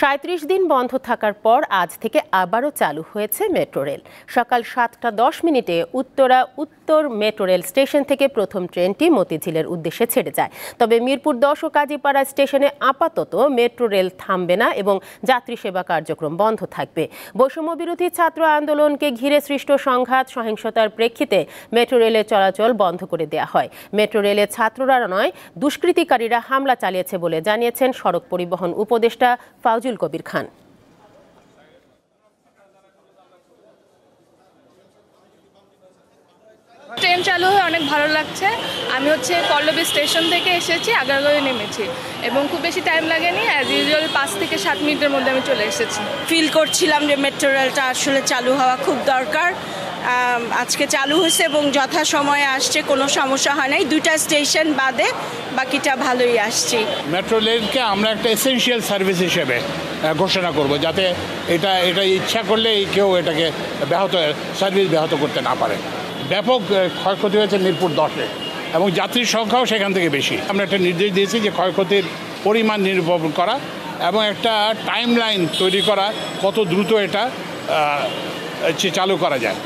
৩৭ দিন বন্ধ থাকার পর আজ থেকে আবারও চালু হয়েছে মেট্রো রেল। সকাল ৭টা ১০ উত্তরা উত্তর মেট্রো রেল স্টেশন থেকে প্রথম ট্রেনটি মতিঝিলের উদ্দেশ্যে ছেড়ে যায়। তবে মিরপুর ১০ ও কাজীপাড়া স্টেশনে আপাতত মেট্রো রেল থামবে না এবং যাত্রী সেবা কার্যক্রম বন্ধ থাকবে। বৈষম্য বিরোধী ছাত্র আন্দোলনকে ঘিরে সৃষ্ট সংঘাত সহিংসতার প্রেক্ষিতে মেট্রো রেলের চলাচল বন্ধ করে দেওয়া হয়। মেট্রো রেলে ছাত্ররা নয়, দুষ্কৃতিকারীরা হামলা চালিয়েছে বলে জানিয়েছেন সড়ক পরিবহন উপদেষ্টা ফাউজুল কবির খান। ট্রেন চালু হয়ে অনেক ভালো লাগছে। আমি পল্লবী স্টেশন থেকে এসেছি, আগারগাঁওয়ে নেমেছি এবং খুব বেশি টাইম লাগেনি। অ্যাজ ইউজুয়াল 5 থেকে 7 মিনিটের মধ্যে আমি চলে এসেছি। ফিল করছিলাম যে মেট্রো রেলটা আসলে চালু হওয়া খুব দরকার। আজকে চালু হয়েছে এবং যথাসময়ে আসছে, কোনো সমস্যা হয় নাই। 2টা স্টেশন বাদে বাকিটা ভালোই আসছি। মেট্রো রেলকে আমরা একটা এসেনশিয়াল সার্ভিস হিসেবে ঘোষণা করব, যাতে এটা ইচ্ছা করলে কেউ এটাকে সার্ভিস ব্যাহত করতে না পারে। ব্যাপক ক্ষয়ক্ষতি হয়েছে মিরপুর 10-এ এবং যাত্রীর সংখ্যাও সেখান থেকে বেশি। আমরা একটা নির্দেশ দিয়েছি যে ক্ষয়ক্ষতির পরিমাণ নিরূপণ করা এবং একটা টাইম লাইন তৈরি করা, কত দ্রুত এটা চালু করা যায়।